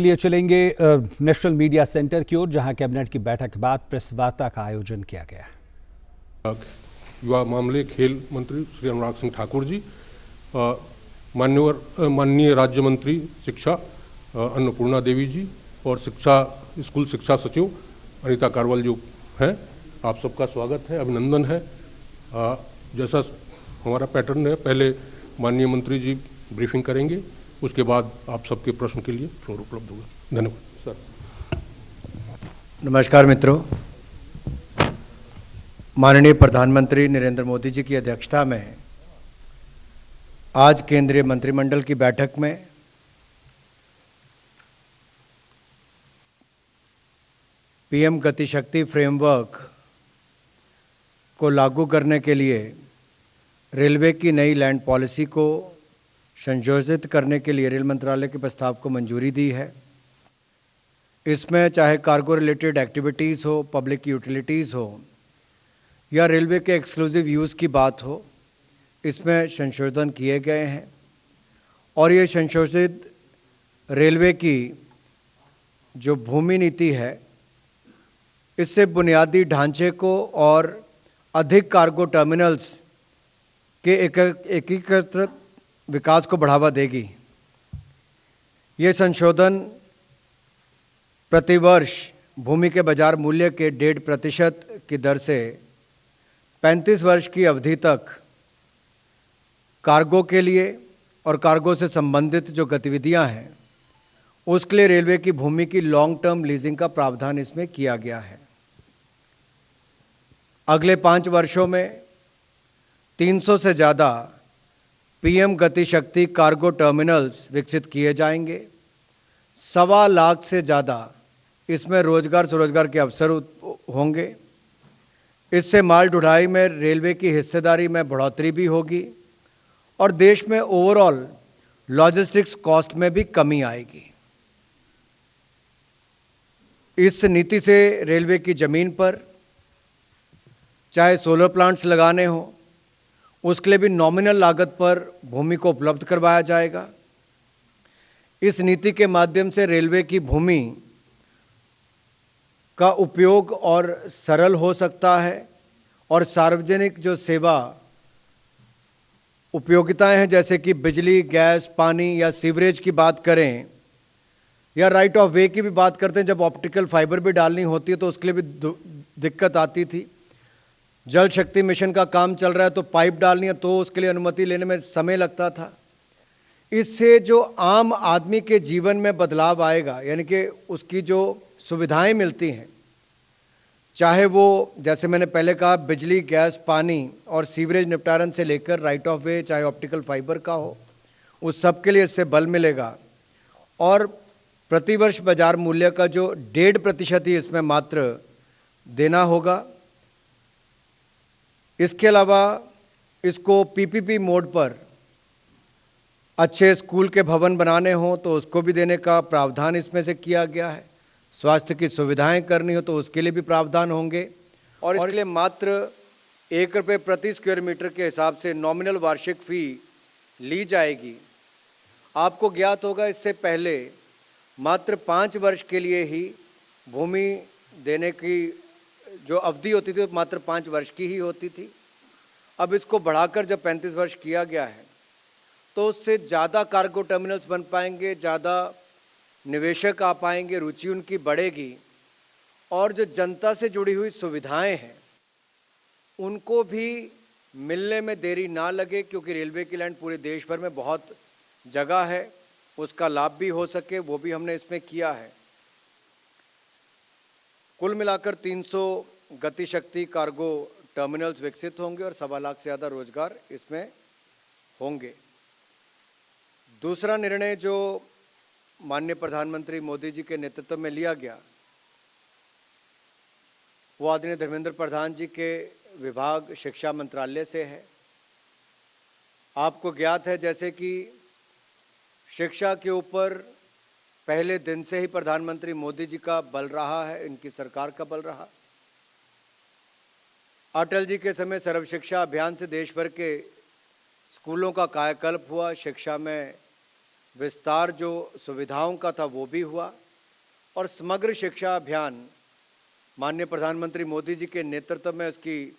लिए चलेंगे national media centre की ओर, जहां कैबिनेट की बैठक के बाद प्रेस वार्ता का आयोजन किया गया। युवा मामले खेल मंत्री श्री अनुराग सिंह ठाकुर जी, माननीय राज्य मंत्री शिक्षा अन्नपूर्णा देवी जी और स्कूल शिक्षा सचिव अनीता कारवाल जो हैं, आप सबका स्वागत है, अभिनंदन है। जैसा हमारा पैटर्न है, पहले माननीय मंत्री जी ब्रीफिंग करेंगे, उसके बाद आप सबके प्रश्न के लिए फ्लोर उपलब्ध होगा। धन्यवाद सर। नमस्कार मित्रों, माननीय प्रधानमंत्री नरेंद्र मोदी जी की अध्यक्षता में आज केंद्रीय मंत्रिमंडल की बैठक में पीएम गति शक्ति फ्रेमवर्क को लागू करने के लिए रेलवे की नई लैंड पॉलिसी को संशोधित करने के लिए रेल मंत्रालय के प्रस्ताव को मंजूरी दी है। इसमें चाहे कार्गो रिलेटेड एक्टिविटीज़ हो, पब्लिक यूटिलिटीज़ हो या रेलवे के एक्सक्लूसिव यूज़ की बात हो, इसमें संशोधन किए गए हैं और ये संशोधित रेलवे की जो भूमि नीति है, इससे बुनियादी ढांचे को और अधिक कार्गो टर्मिनल्स के एकीकृत विकास को बढ़ावा देगी। ये संशोधन प्रतिवर्ष भूमि के बाजार मूल्य के 1.5% की दर से 35 वर्ष की अवधि तक कार्गो के लिए और कार्गो से संबंधित जो गतिविधियां हैं, उसके लिए रेलवे की भूमि की लॉन्ग टर्म लीजिंग का प्रावधान इसमें किया गया है। अगले 5 वर्षों में 300 से ज़्यादा पीएम गति शक्ति कार्गो टर्मिनल्स विकसित किए जाएंगे। 1.25 लाख से ज़्यादा इसमें रोजगार स्वरोजगार के अवसर होंगे। इससे माल ढुलाई में रेलवे की हिस्सेदारी में बढ़ोतरी भी होगी और देश में ओवरऑल लॉजिस्टिक्स कॉस्ट में भी कमी आएगी। इस नीति से रेलवे की ज़मीन पर चाहे सोलर प्लांट्स लगाने हों, उसके लिए भी नॉमिनल लागत पर भूमि को उपलब्ध करवाया जाएगा। इस नीति के माध्यम से रेलवे की भूमि का उपयोग और सरल हो सकता है और सार्वजनिक जो सेवा उपयोगिताएं हैं, जैसे कि बिजली, गैस, पानी या सीवरेज की बात करें या राइट ऑफ वे की भी बात करते हैं, जब ऑप्टिकल फाइबर भी डालनी होती है तो उसके लिए भी दिक्कत आती थी। जल शक्ति मिशन का काम चल रहा है तो पाइप डालनी है तो उसके लिए अनुमति लेने में समय लगता था। इससे जो आम आदमी के जीवन में बदलाव आएगा, यानी कि उसकी जो सुविधाएं मिलती हैं, चाहे वो जैसे मैंने पहले कहा बिजली, गैस, पानी और सीवरेज निपटारन से लेकर राइट ऑफ वे, चाहे ऑप्टिकल फाइबर का हो, उस सब के लिए इससे बल मिलेगा। और प्रतिवर्ष बाजार मूल्य का जो 1.5% ही इसमें मात्र देना होगा। इसके अलावा इसको पीपीपी मोड पर अच्छे स्कूल के भवन बनाने हों तो उसको भी देने का प्रावधान इसमें से किया गया है। स्वास्थ्य की सुविधाएं करनी हो तो उसके लिए भी प्रावधान होंगे और इसके लिए मात्र ₹1 प्रति स्क्वायर मीटर के हिसाब से नॉमिनल वार्षिक फ़ी ली जाएगी। आपको ज्ञात होगा, इससे पहले मात्र 5 वर्ष के लिए ही भूमि देने की जो अवधि होती थी वो मात्र 5 वर्ष की ही होती थी। अब इसको बढ़ाकर जब 35 वर्ष किया गया है तो उससे ज़्यादा कार्गो टर्मिनल्स बन पाएंगे, ज़्यादा निवेशक आ पाएंगे, रुचि उनकी बढ़ेगी और जो जनता से जुड़ी हुई सुविधाएं हैं उनको भी मिलने में देरी ना लगे, क्योंकि रेलवे की लैंड पूरे देश भर में बहुत जगह है, उसका लाभ भी हो सके, वो भी हमने इसमें किया है। कुल मिलाकर 300 गति शक्ति कार्गो टर्मिनल्स विकसित होंगे और 1.25 लाख से ज़्यादा रोजगार इसमें होंगे। दूसरा निर्णय जो माननीय प्रधानमंत्री मोदी जी के नेतृत्व में लिया गया, वो आदरणीय धर्मेंद्र प्रधान जी के विभाग शिक्षा मंत्रालय से है। आपको ज्ञात है जैसे कि शिक्षा के ऊपर पहले दिन से ही प्रधानमंत्री मोदी जी का बल रहा है, इनकी सरकार का बल रहा। अटल जी के समय सर्व शिक्षा अभियान से देश भर के स्कूलों का कायाकल्प हुआ, शिक्षा में विस्तार जो सुविधाओं का था वो भी हुआ और समग्र शिक्षा अभियान माननीय प्रधानमंत्री मोदी जी के नेतृत्व में उसकी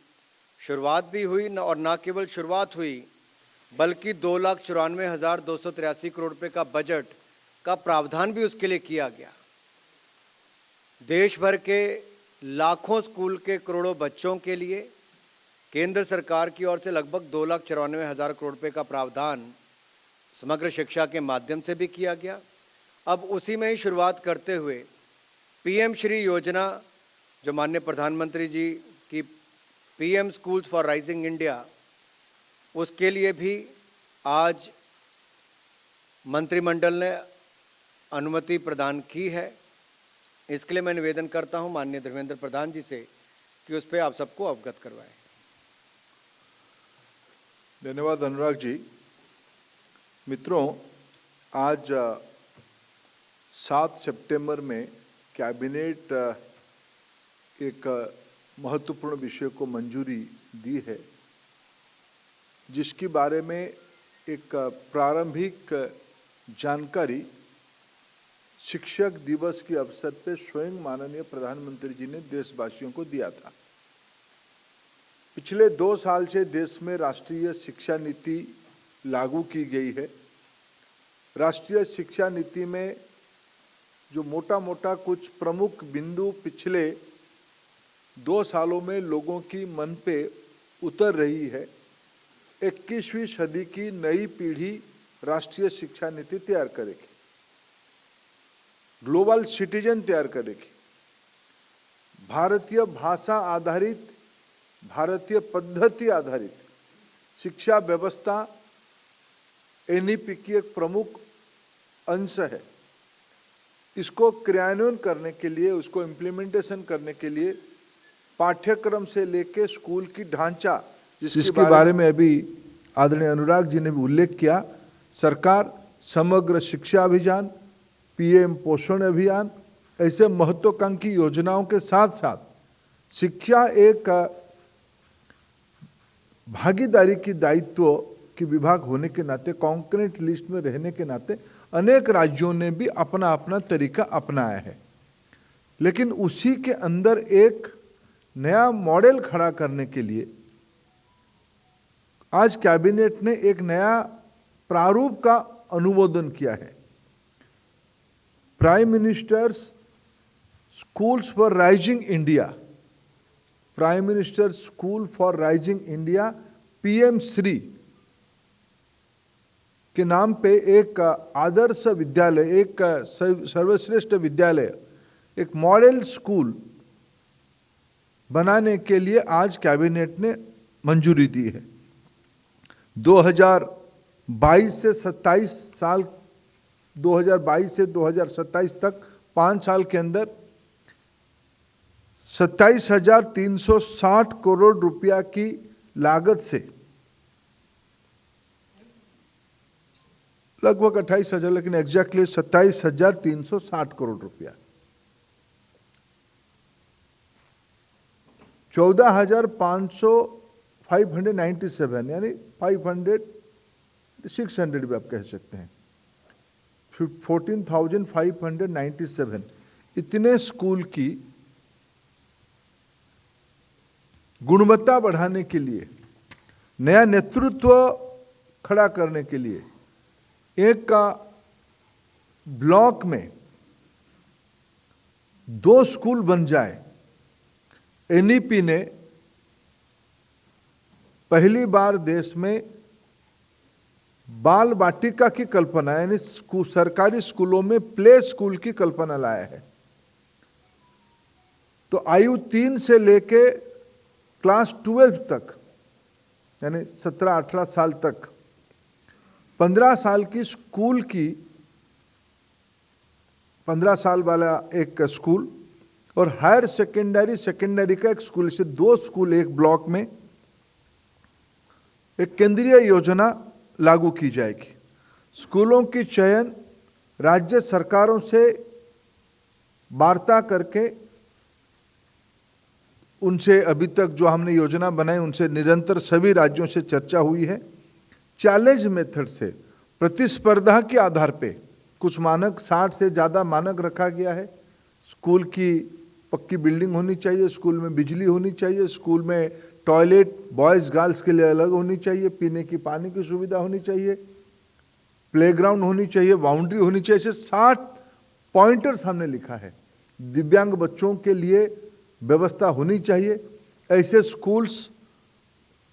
शुरुआत भी हुई और न केवल शुरुआत हुई बल्कि 2,94,283 करोड़ रुपए का बजट का प्रावधान भी उसके लिए किया गया। देश भर के लाखों स्कूल के करोड़ों बच्चों के लिए केंद्र सरकार की ओर से लगभग 2,94,000 करोड़ रुपए का प्रावधान समग्र शिक्षा के माध्यम से भी किया गया। अब उसी में ही शुरुआत करते हुए पीएम श्री योजना जो माननीय प्रधानमंत्री जी की PM schools for rising India, उसके लिए भी आज मंत्रिमंडल ने अनुमति प्रदान की है। इसके लिए मैं निवेदन करता हूं माननीय धर्मेंद्र प्रधान जी से कि उस पर आप सबको अवगत करवाएं। धन्यवाद अनुराग जी। मित्रों, आज 7 सितंबर में कैबिनेट एक महत्वपूर्ण विषय को मंजूरी दी है, जिसके बारे में एक प्रारंभिक जानकारी शिक्षक दिवस के अवसर पर स्वयं माननीय प्रधानमंत्री जी ने देशवासियों को दिया था। पिछले 2 साल से देश में राष्ट्रीय शिक्षा नीति लागू की गई है। राष्ट्रीय शिक्षा नीति में जो मोटा मोटा कुछ प्रमुख बिंदु पिछले 2 सालों में लोगों की मन पे उतर रही है। 21वीं सदी की नई पीढ़ी राष्ट्रीय शिक्षा नीति तैयार करेगी, ग्लोबल सिटीजन तैयार करेगी, भारतीय भाषा आधारित, भारतीय पद्धति आधारित शिक्षा व्यवस्था एनईपी की एक प्रमुख अंश है। इसको क्रियान्वयन करने के लिए, उसको इम्प्लीमेंटेशन करने के लिए पाठ्यक्रम से लेके स्कूल की ढांचा, जिसके बारे में अभी आदरणीय अनुराग जी ने भी उल्लेख किया, सरकार समग्र शिक्षा अभियान, पीएम पोषण अभियान, ऐसे महत्वाकांक्षी योजनाओं के साथ साथ शिक्षा एक भागीदारी की दायित्व की विभाग होने के नाते, कॉन्करेंट लिस्ट में रहने के नाते अनेक राज्यों ने भी अपना अपना तरीका अपनाया है। लेकिन उसी के अंदर एक नया मॉडल खड़ा करने के लिए आज कैबिनेट ने एक नया प्रारूप का अनुमोदन किया है। Prime ministers schools for rising India, prime minister school for rising India PM Shri के नाम पे एक आदर्श विद्यालय, एक सर्वश्रेष्ठ विद्यालय, एक मॉडल स्कूल बनाने के लिए आज कैबिनेट ने मंजूरी दी है। 2022 से 27 साल, 2022 से 2027 तक 5 साल के अंदर 27,360 करोड़ रुपया की लागत से लगभग 28,000, लेकिन एग्जैक्टली 27,360 करोड़ रुपया, 14,597 यानी 600 भी आप कह सकते हैं, 14,597 इतने स्कूल की गुणवत्ता बढ़ाने के लिए, नया नेतृत्व खड़ा करने के लिए, एक का ब्लॉक में 2 स्कूल बन जाए। एनईपी ने पहली बार देश में बाल वाटिका की कल्पना, यानी सरकारी स्कूलों में प्ले स्कूल की कल्पना लाया है। तो आयु 3 से लेके क्लास 12 तक, यानी 17-18 साल तक 15 साल की स्कूल की, 15 साल वाला एक स्कूल और हायर सेकेंडरी का एक स्कूल, से 2 स्कूल एक ब्लॉक में, एक केंद्रीय योजना लागू की जाएगी। स्कूलों की चयन राज्य सरकारों से वार्ता करके, उनसे अभी तक जो हमने योजना बनाई उनसे निरंतर सभी राज्यों से चर्चा हुई है। चैलेंज मेथड से प्रतिस्पर्धा के आधार पे कुछ मानक 60 से ज़्यादा मानक रखा गया है। स्कूल की पक्की बिल्डिंग होनी चाहिए, स्कूल में बिजली होनी चाहिए, स्कूल में टॉयलेट बॉयज़ गर्ल्स के लिए अलग होनी चाहिए, पीने की पानी की सुविधा होनी चाहिए, प्लेग्राउंड होनी चाहिए, बाउंड्री होनी चाहिए। ऐसे 60 पॉइंटर्स हमने लिखा है। दिव्यांग बच्चों के लिए व्यवस्था होनी चाहिए। ऐसे स्कूल्स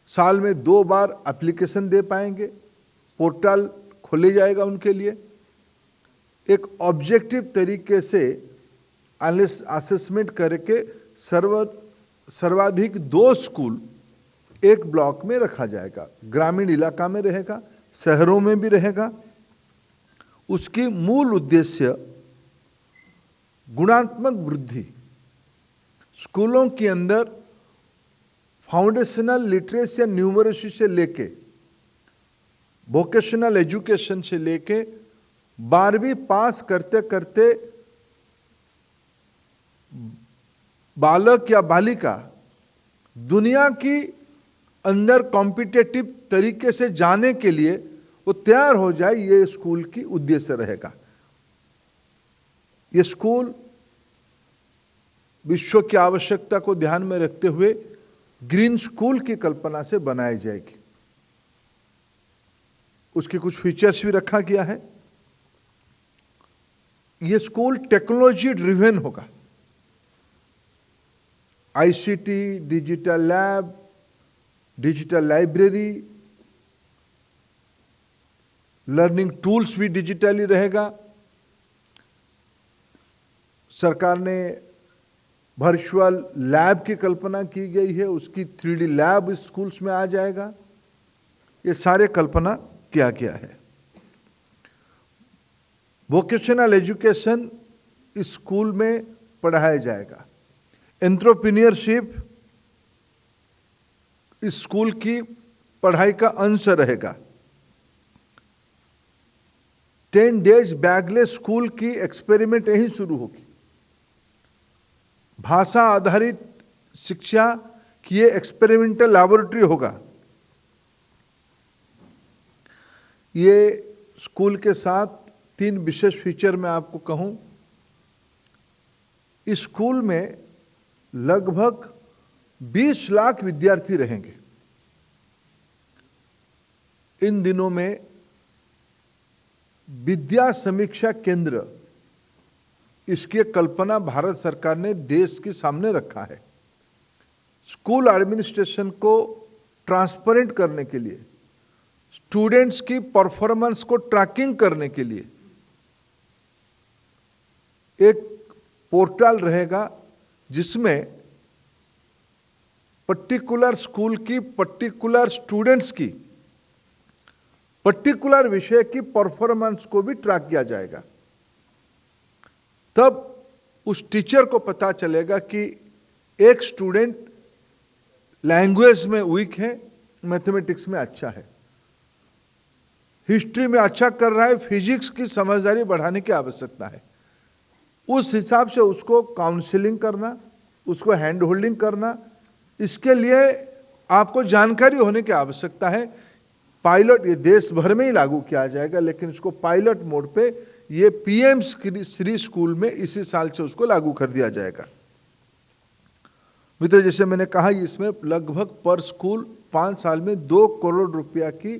साल में 2 बार एप्लीकेशन दे पाएंगे, पोर्टल खोले जाएगा उनके लिए। एक ऑब्जेक्टिव तरीके से असेसमेंट करके सर्वाधिक 2 स्कूल एक ब्लॉक में रखा जाएगा। ग्रामीण इलाका में रहेगा, शहरों में भी रहेगा। उसकी मूल उद्देश्य गुणात्मक वृद्धि, स्कूलों के अंदर फाउंडेशनल लिटरेसी एंड न्यूमरेसी से लेके वोकेशनल एजुकेशन से लेके 12वीं पास करते करते बालक या बालिका दुनिया की अंदर कॉम्पिटिटिव तरीके से जाने के लिए वो तैयार हो जाए, ये स्कूल की उद्देश्य रहेगा। ये स्कूल विश्व की आवश्यकता को ध्यान में रखते हुए ग्रीन स्कूल की कल्पना से बनाई जाएगी। उसके कुछ फीचर्स भी रखा गया है। ये स्कूल टेक्नोलॉजी ड्रिवन होगा। ICT, digital lab, digital library, learning tools भी डिजिटली रहेगा। सरकार ने वर्चुअल लैब की कल्पना की गई है, उसकी 3D लैब इस स्कूल्स में आ जाएगा। ये सारे कल्पना किया गया है। वोकेशनल एजुकेशन इस स्कूल में पढ़ाया जाएगा। एंटरप्रेन्योरशिप इस स्कूल की पढ़ाई का अंश रहेगा। 10 डेज बैगलेस स्कूल की एक्सपेरिमेंट यहीं शुरू होगी। भाषा आधारित शिक्षा की ये एक्सपेरिमेंटल लैबोरेटरी होगा। ये स्कूल के साथ 3 विशेष फीचर मैं आपको कहूं। इस स्कूल में लगभग 20 लाख विद्यार्थी रहेंगे। इन दिनों में विद्या समीक्षा केंद्र, इसकी कल्पना भारत सरकार ने देश के सामने रखा है। स्कूल एडमिनिस्ट्रेशन को ट्रांसपेरेंट करने के लिए, स्टूडेंट्स की परफॉर्मेंस को ट्रैकिंग करने के लिए एक पोर्टल रहेगा, जिसमें पर्टिकुलर स्कूल की, पर्टिकुलर स्टूडेंट्स की, पर्टिकुलर विषय की परफॉर्मेंस को भी ट्रैक किया जाएगा। तब उस टीचर को पता चलेगा कि एक स्टूडेंट लैंग्वेज में वीक है, मैथमेटिक्स में अच्छा है, हिस्ट्री में अच्छा कर रहा है, फिजिक्स की समझदारी बढ़ाने की आवश्यकता है। उस हिसाब से उसको काउंसलिंग करना, उसको हैंड होल्डिंग करना, इसके लिए आपको जानकारी होने की आवश्यकता है। पायलट ये देश भर में ही लागू किया जाएगा, लेकिन इसको पायलट मोड पे ये पीएम श्री स्कूल में इसी साल से उसको लागू कर दिया जाएगा। मित्र, जैसे मैंने कहा, इसमें लगभग पर स्कूल 5 साल में 2 करोड़ रुपया की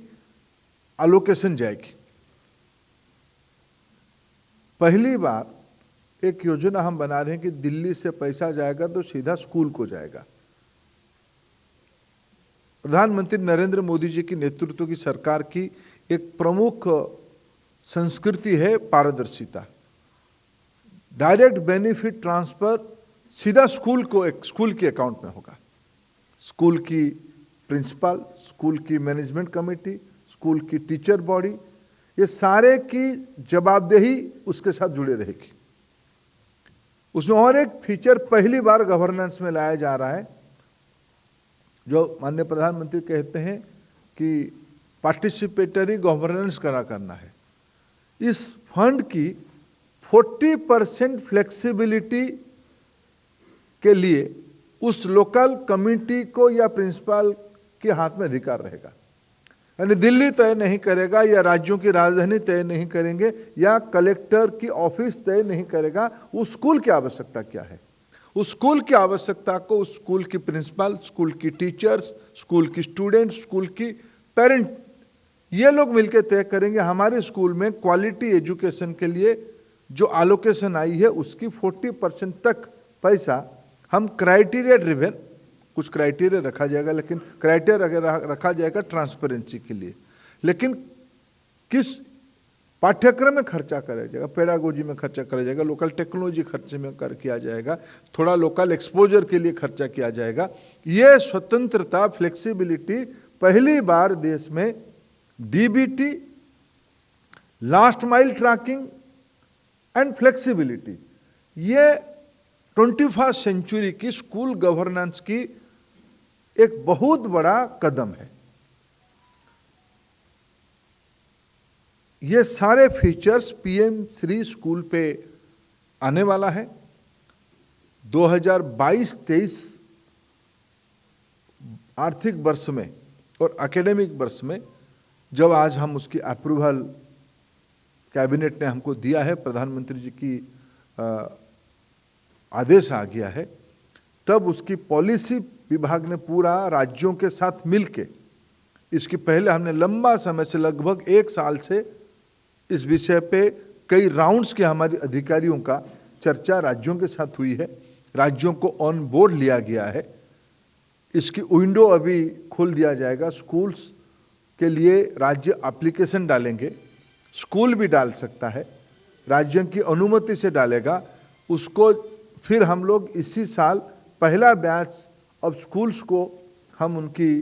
एलोकेशन जाएगी। पहली बार एक योजना हम बना रहे हैं कि दिल्ली से पैसा जाएगा तो सीधा स्कूल को जाएगा। प्रधानमंत्री नरेंद्र मोदी जी की नेतृत्व की सरकार की एक प्रमुख संस्कृति है पारदर्शिता। डायरेक्ट बेनिफिट ट्रांसफर सीधा स्कूल के अकाउंट में होगा। स्कूल की प्रिंसिपल, स्कूल की मैनेजमेंट कमेटी, स्कूल की टीचर बॉडी, ये सारे की जवाबदेही उसके साथ जुड़े रहेगी। उसमें और एक फीचर पहली बार गवर्नेंस में लाया जा रहा है, जो माननीय प्रधानमंत्री कहते हैं कि पार्टिसिपेटरी गवर्नेंस करना है। इस फंड की 40% फ्लेक्सिबिलिटी के लिए उस लोकल कमिटी को या प्रिंसिपल के हाथ में अधिकार रहेगा। यानी दिल्ली तय नहीं करेगा या राज्यों की राजधानी तय नहीं करेंगे या कलेक्टर की ऑफिस तय नहीं करेगा उस स्कूल की आवश्यकता क्या है। उस स्कूल की आवश्यकता को उस स्कूल की प्रिंसिपल, स्कूल की टीचर्स, स्कूल की स्टूडेंट्स, स्कूल की पेरेंट, ये लोग मिलकर तय करेंगे। हमारे स्कूल में क्वालिटी एजुकेशन के लिए जो एलोकेशन आई है उसकी 40% तक पैसा हम क्राइटेरिया ड्रिवन, कुछ क्राइटेरिया रखा जाएगा, लेकिन क्राइटेरिया रखा जाएगा ट्रांसपेरेंसी के लिए, लेकिन किस पाठ्यक्रम में खर्चा करा जाएगा, पेडागोजी में खर्चा करा जाएगा, लोकल टेक्नोलॉजी खर्चे में किया जाएगा, थोड़ा लोकल एक्सपोजर के लिए खर्चा किया जाएगा। ये स्वतंत्रता, फ्लेक्सिबिलिटी पहली बार देश में DBT, last mile tracking and flexibility, ये 21वीं सेंचुरी की स्कूल गवर्नेंस की एक बहुत बड़ा कदम है। ये सारे फीचर्स पीएम श्री स्कूल पे आने वाला है। 2022-23 आर्थिक वर्ष में और एकेडमिक वर्ष में जब आज हम उसकी अप्रूवल कैबिनेट ने हमको दिया है, प्रधानमंत्री जी की आदेश आ गया है, तब उसकी पॉलिसी विभाग ने पूरा राज्यों के साथ मिलके, इसके पहले हमने लंबा समय से लगभग 1 साल से इस विषय पे कई राउंड्स के हमारे अधिकारियों का चर्चा राज्यों के साथ हुई है। राज्यों को ऑन बोर्ड लिया गया है। इसकी विंडो अभी खोल दिया जाएगा। स्कूल्स के लिए राज्य एप्लीकेशन डालेंगे, स्कूल भी डाल सकता है, राज्यों की अनुमति से डालेगा उसको। फिर हम लोग इसी साल पहला बैच ऑफ स्कूल्स को हम उनकी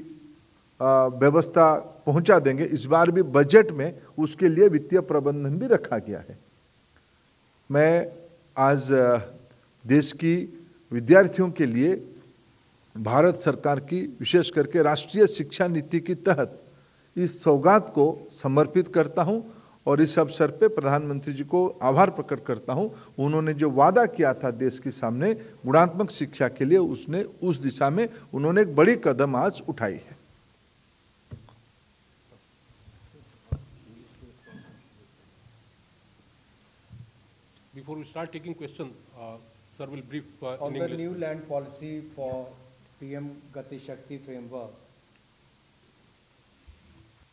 व्यवस्था पहुंचा देंगे। इस बार भी बजट में उसके लिए वित्तीय प्रबंधन भी रखा गया है। मैं आज देश की विद्यार्थियों के लिए भारत सरकार की, विशेष करके राष्ट्रीय शिक्षा नीति के तहत इस सौगात को समर्पित करता हूं और इस अवसर पे प्रधानमंत्री जी को आभार प्रकट करता हूं। उन्होंने जो वादा किया था देश के सामने गुणात्मक शिक्षा के लिए, उसने उस दिशा में उन्होंने एक बड़ी कदम आज उठाई है। Before we start taking questions, sir will brief On in the English. new land policy for PM Gati Shakti framework,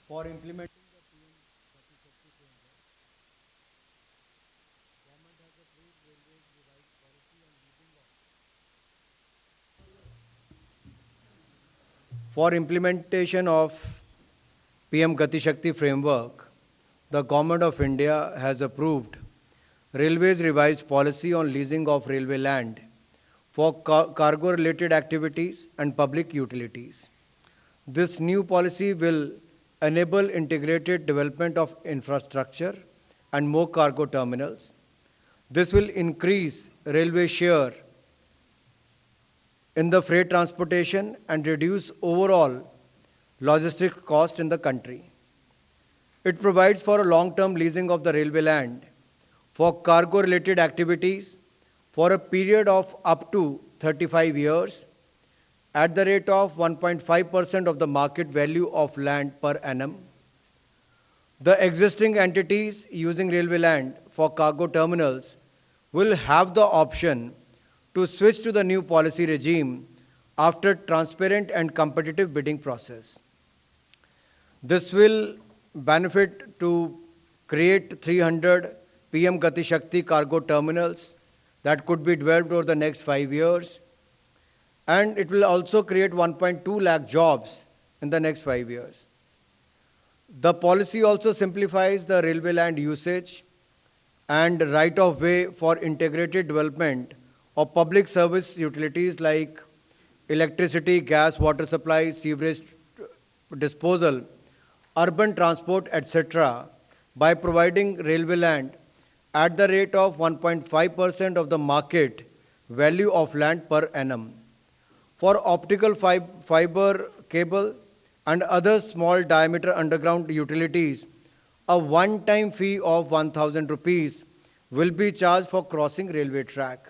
for implementing the PM Gati Shakti framework, government has approved railways revised policy on leasing of. For implementation of PM Gati Shakti framework, the Government of India has approved Railways revised policy on leasing of railway land for cargo-related activities and public utilities. This new policy will enable integrated development of infrastructure and more cargo terminals. This will increase railway share in the freight transportation and reduce overall logistic cost in the country. It provides for a long-term leasing of the railway land for cargo-related activities for a period of up to 35 years at the rate of 1.5% of the market value of land per annum. The existing entities using railway land for cargo terminals will have the option to switch to the new policy regime after transparent and competitive bidding process. This will benefit to create 300 PM Gati Shakti cargo terminals that could be developed over the next 5 years, and it will also create 1.2 lakh jobs in the next 5 years. The policy also simplifies the railway land usage and right-of-way for integrated development of public service utilities like electricity, gas, water supply, sewerage disposal, urban transport, etc., by providing railway land at the rate of 1.5% of the market value of land per annum. For optical fiber cable and other small diameter underground utilities, a one-time fee of 1,000 rupees will be charged for crossing railway track.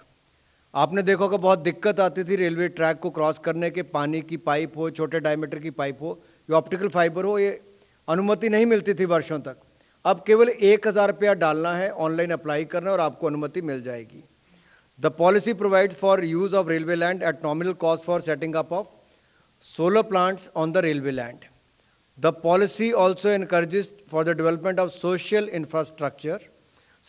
आपने देखा कि बहुत दिक्कत आती थी railway track को cross करने के, पानी की पाइप हो, छोटे डायमीटर की पाइप हो, ये ऑप्टिकल फाइबर हो, ये अनुमति नहीं मिलती थी वर्षों तक। अब केवल 1,000 रुपया डालना है, ऑनलाइन अप्लाई करना है और आपको अनुमति मिल जाएगी। The policy provide for use of railway land at nominal cost for setting up of solar plants on the railway land. The policy also encourages for the development of social infrastructure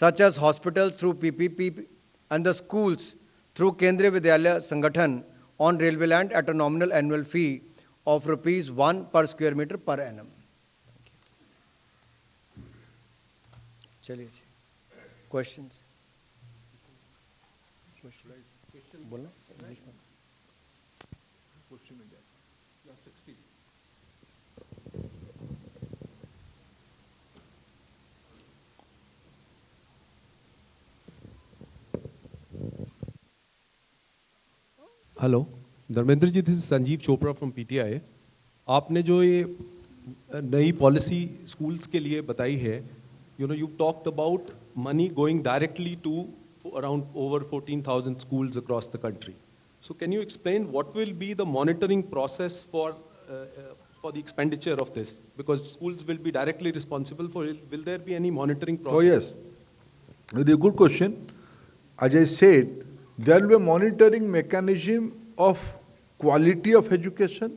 such as hospitals through PPP and the schools through Kendriya Vidyalaya Sangathan on railway land at a nominal annual fee of ₹1 per square meter per annum. चलिए जी, questions? बोलना English में। Hello Dharmendra ji, this is Sanjeev Chopra from PTI. आपने जो ये नई policy schools के लिए बताई है, you talked about money going directly to around over 14,000 schools across the country. So can you explain what will be the monitoring process for the expenditure of this? Because schools will be directly responsible for it. Will there be any monitoring process? Oh yes, very good question. As I said, there will be a monitoring mechanism of quality of education,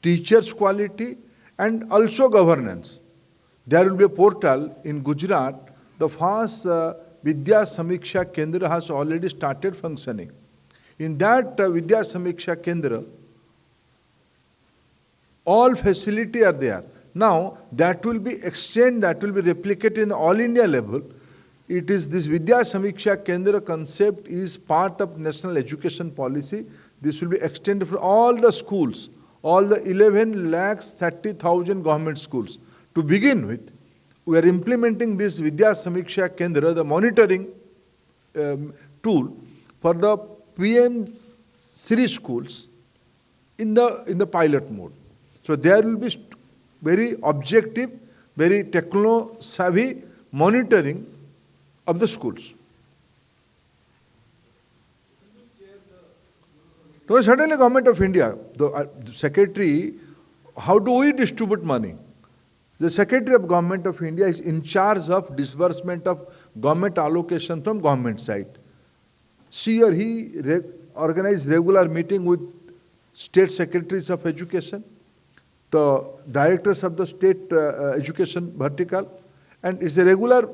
teachers' quality, and also governance. There will be a portal in Gujarat. The first Vidya Samiksha Kendra has already started functioning. In that Vidya Samiksha Kendra, all facility are there. Now that will be extended, that will be replicated in the all India level. It is this Vidya Samiksha Kendra concept is part of national education policy. This will be extended for all the schools, all the 11,30,000 government schools. To begin with, we are implementing this Vidya Samiksha Kendra, the monitoring tool for the PM series schools in the pilot mode. So there will be very objective, very techno-savvy monitoring of the schools. No, certainly Government of India, the Secretary, how do we distribute money? The Secretary of Government of India is in charge of disbursement of government allocation from government side. She or he organize regular meeting with state secretaries of education, the directors of the state education vertical, and it's a regular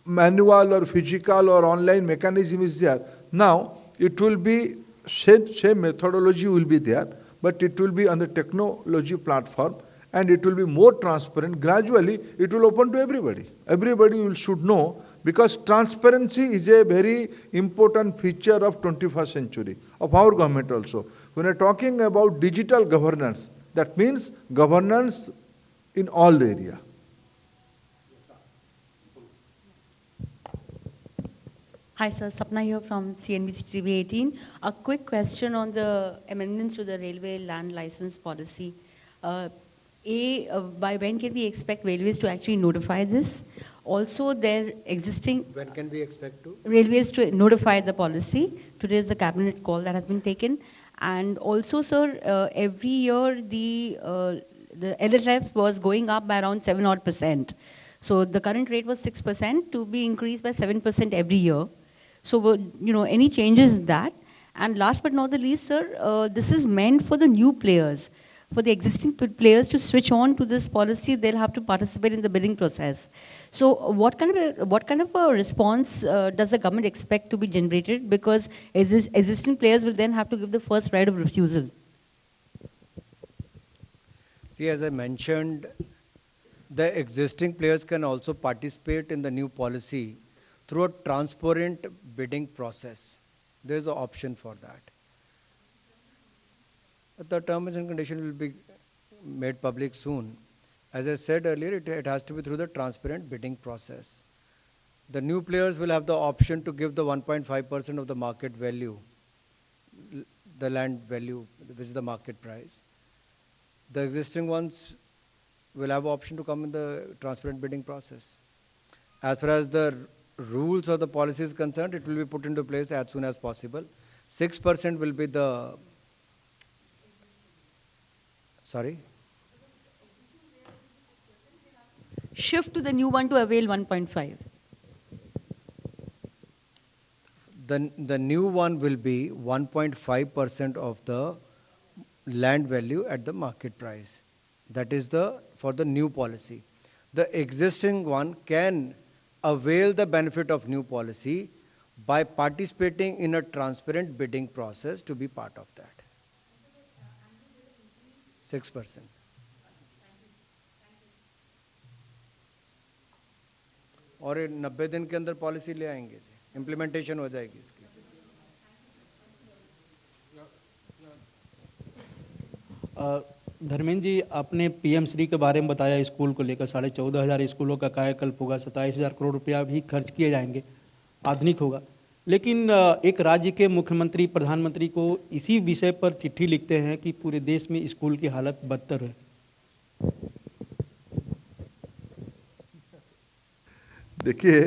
manual or physical or online mechanism is there. Now it will be same methodology will be there, but it will be on the technology platform and it will be more transparent. Gradually it will open to everybody. Everybody should know, because transparency is a very important feature of 21st century, of our government also. When we are talking about digital governance, that means governance in all the area. Hi sir, Sapna here from CNBC TV 18. A quick question on the amendments to the railway land license policy. By when can we expect railways to actually notify this? Also, their existing... When can we expect to? Railways to notify the policy. Today is the cabinet call that has been taken. And also, sir, every year the LLF was going up by around 7% odd. So the current rate was 6% to be increased by 7% every year. So, any changes in that? And last but not the least, sir, this is meant for the new players. For the existing players to switch on to this policy, they'll have to participate in the bidding process. So what kind of a response does the government expect to be generated? Because existing players will then have to give the first right of refusal. See, as I mentioned, the existing players can also participate in the new policy through a transparent bidding process. There is an option for that. The terms and conditions will be made public soon. As I said earlier, it has to be through the transparent bidding process. The new players will have the option to give the 1.5% of the market value, the land value, which is the market price. The existing ones will have option to come in the transparent bidding process. As far as the rules or the policy is concerned, it will be put into place as soon as possible. 6% will be the... Sorry? shift to the new one to avail 1.5? The new one will be 1.5% of the land value at the market price. That is for the new policy. The existing one can avail the benefit of new policy by participating in a transparent bidding process to be part of that. 6%. और ये 90 दिन के अंदर policy ले आएंगे जी, implementation हो जाएगी इसकी। धर्मेंद्र जी, आपने पीएम श्री के बारे में बताया, स्कूल को लेकर 14,500 स्कूलों का कायाकल्प होगा, 27,000 करोड़ रुपया भी खर्च किए जाएंगे, आधुनिक होगा। लेकिन एक राज्य के मुख्यमंत्री प्रधानमंत्री को इसी विषय पर चिट्ठी लिखते हैं कि पूरे देश में स्कूल की हालत बदतर है। देखिए,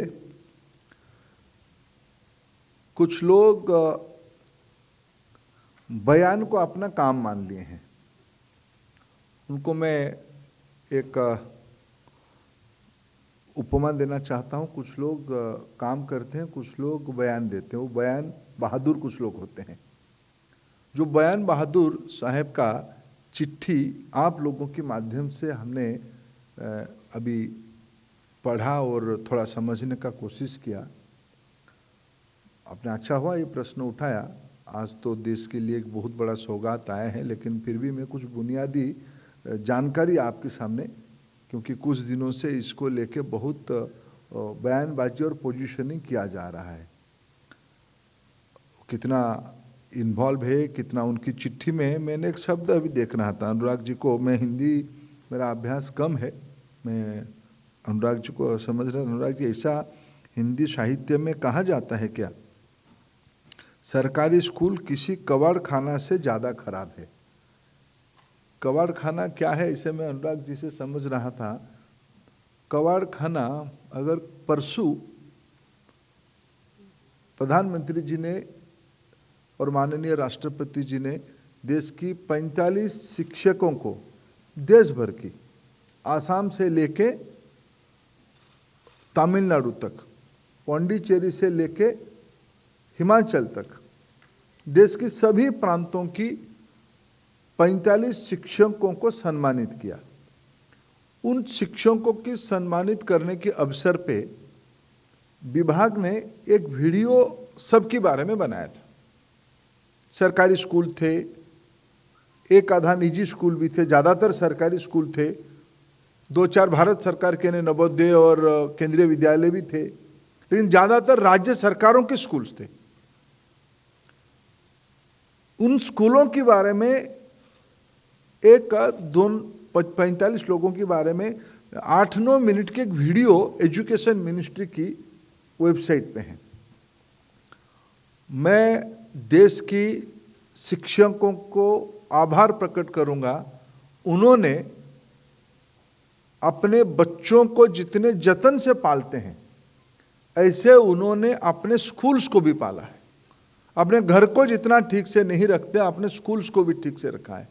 कुछ लोग बयान को अपना काम मान लिए हैं। उनको मैं एक उपमा देना चाहता हूँ। कुछ लोग काम करते हैं, कुछ लोग बयान देते हैं। वो बयान बहादुर कुछ लोग होते हैं। जो बयान बहादुर साहब का चिट्ठी आप लोगों के माध्यम से हमने अभी पढ़ा और थोड़ा समझने का कोशिश किया। आपने अच्छा हुआ ये प्रश्न उठाया। आज तो देश के लिए एक बहुत बड़ा सौगात आया है, लेकिन फिर भी मैं कुछ बुनियादी जानकारी आपके सामने, क्योंकि कुछ दिनों से इसको लेके बहुत बयानबाजी और पोजीशनिंग किया जा रहा है। कितना इन्वॉल्व है, कितना उनकी चिट्ठी में। मैंने एक शब्द अभी देख रहा था अनुराग जी को, मैं हिंदी मेरा अभ्यास कम है, मैं अनुराग जी को समझ रहा। अनुराग जी, ऐसा हिंदी साहित्य में कहा जाता है क्या, सरकारी स्कूल किसी कबाड़ खाना से ज़्यादा खराब है। कबाड़ खाना क्या है, इसे मैं अनुराग जी से समझ रहा था। कबाड़ खाना, अगर परसों प्रधानमंत्री जी ने और माननीय राष्ट्रपति जी ने देश की 45 शिक्षकों को, देश भर की, आसाम से लेके तमिलनाडु तक, पौंडीचेरी से लेके हिमाचल तक, देश की सभी प्रांतों की 45 शिक्षकों को सम्मानित किया। उन शिक्षकों की सम्मानित करने के अवसर पे विभाग ने एक वीडियो सबके बारे में बनाया था। सरकारी स्कूल थे, एक आधा निजी स्कूल भी थे, ज़्यादातर सरकारी स्कूल थे, 2-4 भारत सरकार के नवोदय और केंद्रीय विद्यालय भी थे, लेकिन ज़्यादातर राज्य सरकारों के स्कूल्स थे। उन स्कूलों के बारे में 45 लोगों के बारे में 8-9 मिनट की एक वीडियो एजुकेशन मिनिस्ट्री की वेबसाइट पे है। मैं देश की शिक्षकों को आभार प्रकट करूंगा। उन्होंने अपने बच्चों को जितने जतन से पालते हैं, ऐसे उन्होंने अपने स्कूल्स को भी पाला है। अपने घर को जितना ठीक से नहीं रखते, अपने स्कूल्स को भी ठीक से रखा है।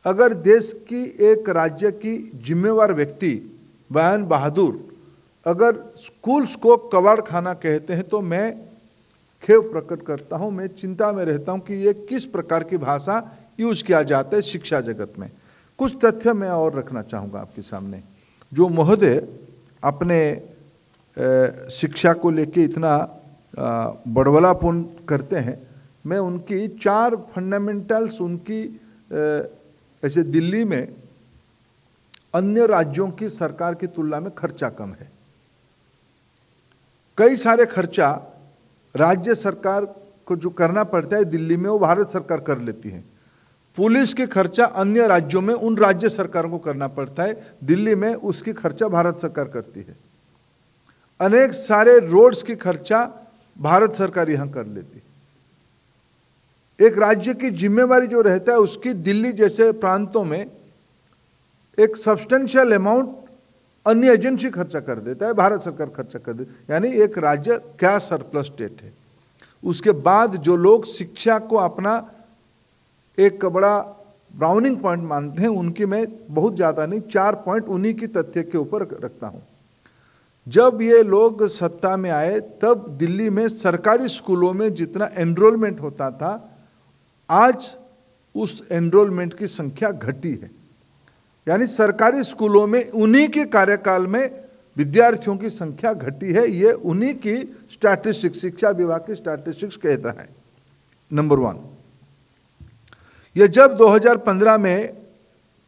अगर देश की एक राज्य की जिम्मेवार व्यक्ति बयान बहादुर अगर स्कूल्स को कबाड़ खाना कहते हैं, तो मैं खेद प्रकट करता हूं। मैं चिंता में रहता हूं कि ये किस प्रकार की भाषा यूज किया जाता है शिक्षा जगत में। कुछ तथ्य मैं और रखना चाहूँगा आपके सामने। जो महोदय अपने शिक्षा को लेके इतना बड़बलापूर्ण करते हैं, मैं उनकी 4 फंडामेंटल्स, उनकी ऐसे दिल्ली में अन्य राज्यों की सरकार की तुलना में खर्चा कम है। कई सारे खर्चा राज्य सरकार को जो करना पड़ता है दिल्ली में, वो भारत सरकार कर लेती है। पुलिस के खर्चा अन्य राज्यों में उन राज्य सरकारों को करना पड़ता है, दिल्ली में उसकी खर्चा भारत सरकार करती है। अनेक सारे रोड्स की खर्चा भारत सरकार यहां कर लेती है। एक राज्य की जिम्मेवारी जो रहता है उसकी दिल्ली जैसे प्रांतों में एक सब्सटेंशियल अमाउंट अन्य एजेंसी खर्चा कर देता है, भारत सरकार खर्चा कर देती है। यानी एक राज्य क्या सरप्लस स्टेट है। उसके बाद जो लोग शिक्षा को अपना एक बड़ा ब्राउनिंग पॉइंट मानते हैं, उनकी मैं बहुत ज़्यादा नहीं, 4 पॉइंट उन्हीं की तथ्य के ऊपर रखता हूँ। जब ये लोग सत्ता में आए तब दिल्ली में सरकारी स्कूलों में जितना एनरोलमेंट होता था, आज उस एनरोलमेंट की संख्या घटी है। यानी सरकारी स्कूलों में उन्हीं के कार्यकाल में विद्यार्थियों की संख्या घटी है। ये उन्हीं की स्टैटिस्टिक्स, शिक्षा विभाग की स्टैटिस्टिक्स कहता है। नंबर 1, ये जब 2015 में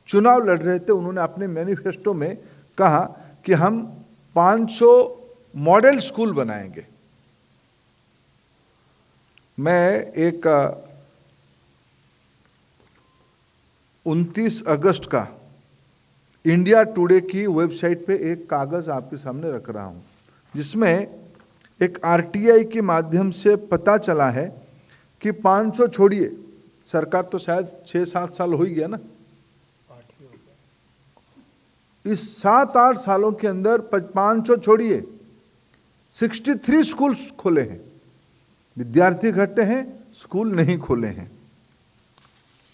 चुनाव लड़ रहे थे, उन्होंने अपने मैनिफेस्टो में कहा कि हम 500 मॉडल स्कूल बनाएंगे। मैं एक 29 अगस्त का इंडिया टुडे की वेबसाइट पे एक कागज़ आपके सामने रख रहा हूं, जिसमें एक आरटीआई के माध्यम से पता चला है कि 500 छोड़िए, सरकार तो शायद 6-7 साल हो ही गया ना, इस 7-8 सालों के अंदर 500 छोड़िए 63 स्कूल खोले हैं। विद्यार्थी घटे हैं, स्कूल नहीं खोले हैं।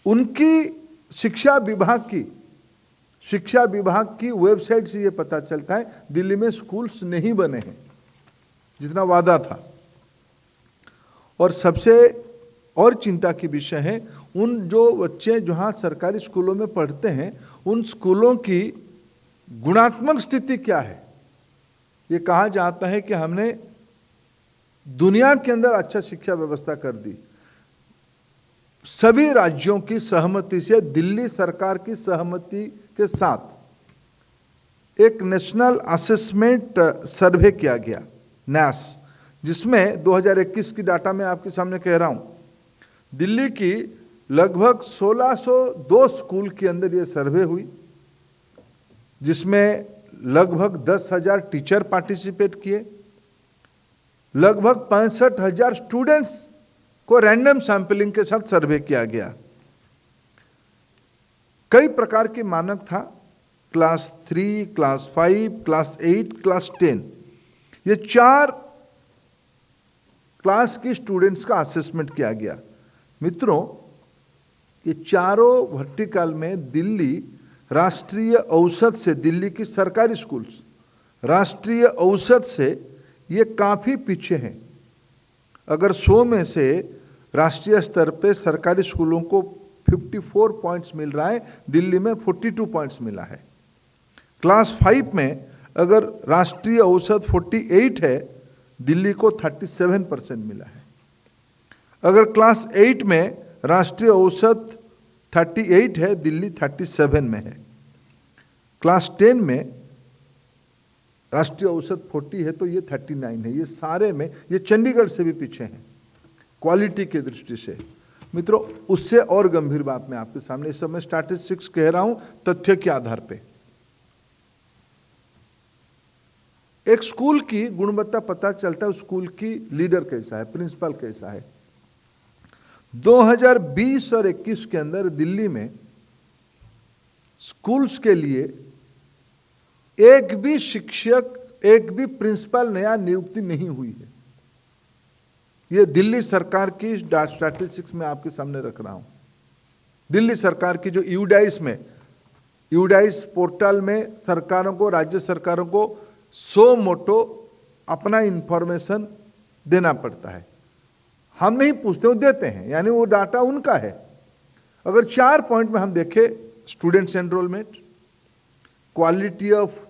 उनकी शिक्षा विभाग की वेबसाइट से ये पता चलता है दिल्ली में स्कूल्स नहीं बने हैं जितना वादा था। और सबसे और चिंता की विषय है, उन जो बच्चे जहाँ सरकारी स्कूलों में पढ़ते हैं, उन स्कूलों की गुणात्मक स्थिति क्या है। ये कहा जाता है कि हमने दुनिया के अंदर अच्छा शिक्षा व्यवस्था कर दी। सभी राज्यों की सहमति से, दिल्ली सरकार की सहमति के साथ एक नेशनल असेसमेंट सर्वे किया गया, नैस, जिसमें 2021 की डाटा मैं आपके सामने कह रहा हूं। दिल्ली की लगभग 1602 स्कूल के अंदर ये सर्वे हुई, जिसमें लगभग 10,000 टीचर पार्टिसिपेट किए, लगभग 65,000 स्टूडेंट्स को रैंडम सैंपलिंग के साथ सर्वे किया गया। कई प्रकार के मानक था, क्लास 3, क्लास 5, क्लास 8, क्लास 10, ये 4 क्लास की स्टूडेंट्स का असेसमेंट किया गया। मित्रों, ये चारों वर्टिकल में दिल्ली राष्ट्रीय औसत से, दिल्ली की सरकारी स्कूल्स राष्ट्रीय औसत से ये काफ़ी पीछे हैं। अगर 100 में से राष्ट्रीय स्तर पे सरकारी स्कूलों को 54 पॉइंट्स मिल रहा है, दिल्ली में 42 पॉइंट्स मिला है। क्लास 5 में अगर राष्ट्रीय औसत 48 है, दिल्ली को 37% मिला है। अगर क्लास 8 में राष्ट्रीय औसत 38 है, दिल्ली 37 में है। क्लास 10 में राष्ट्रीय औसत 40 है, तो ये 39 है। ये सारे में, ये चंडीगढ़ से भी पीछे हैं क्वालिटी की दृष्टि से। मित्रों, उससे और गंभीर बात मैं आपके सामने इस समय स्टैटिस्टिक्स कह रहा हूं तथ्य के आधार पे। एक स्कूल की गुणवत्ता पता चलता है, स्कूल की लीडर कैसा है, प्रिंसिपल कैसा है। 2020 और 21 के अंदर दिल्ली में स्कूल्स के लिए एक भी शिक्षक, एक भी प्रिंसिपल नया नियुक्ति नहीं हुई है। ये दिल्ली सरकार की स्टैटिस्टिक्स में आपके सामने रख रहा हूं। दिल्ली सरकार की जो यूडाइस पोर्टल में सरकारों को, राज्य सरकारों को 100 मोटो अपना इंफॉर्मेशन देना पड़ता है। हम नहीं पूछते, वो देते हैं, यानी वो डाटा उनका है। अगर 4 पॉइंट में हम देखें, students enrolment, quality of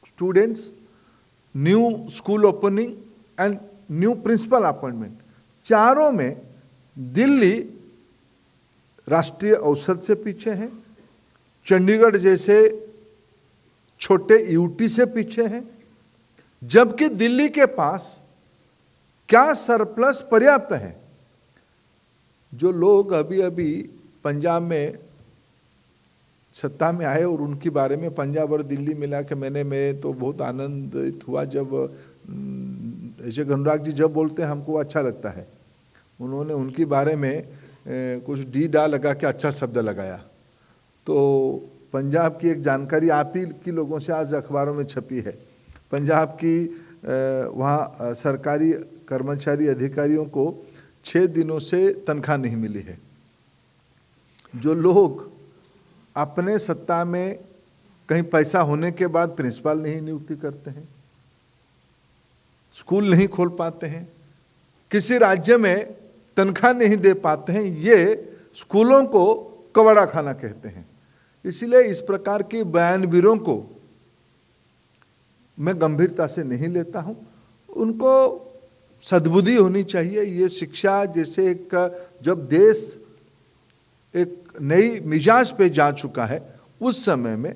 students, new school opening and new principal appointment, चारों में दिल्ली राष्ट्रीय औसत से पीछे है। चंडीगढ़ जैसे छोटे यूटी से पीछे है। जबकि दिल्ली के पास क्या सरप्लस पर्याप्त है। जो लोग अभी अभी पंजाब में सत्ता में आए और उनके बारे में पंजाब और दिल्ली मिला के मैं तो बहुत आनंदित हुआ जब ऐसे अनुराग जी जब बोलते हैं हमको अच्छा लगता है। उन्होंने उनके बारे में कुछ डी डा लगा के अच्छा शब्द लगाया। तो पंजाब की एक जानकारी आप ही की लोगों से आज अखबारों में छपी है। पंजाब की वहाँ सरकारी कर्मचारी अधिकारियों को 6 दिनों से तनख्वाह नहीं मिली है। जो लोग अपने सत्ता में कहीं पैसा होने के बाद प्रिंसिपल नहीं नियुक्ति करते हैं, स्कूल नहीं खोल पाते हैं, किसी राज्य में तनख्वाह नहीं दे पाते हैं, ये स्कूलों को कबाड़ा खाना कहते हैं। इसीलिए इस प्रकार के बयानवीरों को मैं गंभीरता से नहीं लेता हूं। उनको सद्बुद्धि होनी चाहिए। ये शिक्षा जैसे एक, जब देश एक नई मिजाज पे जा चुका है, उस समय में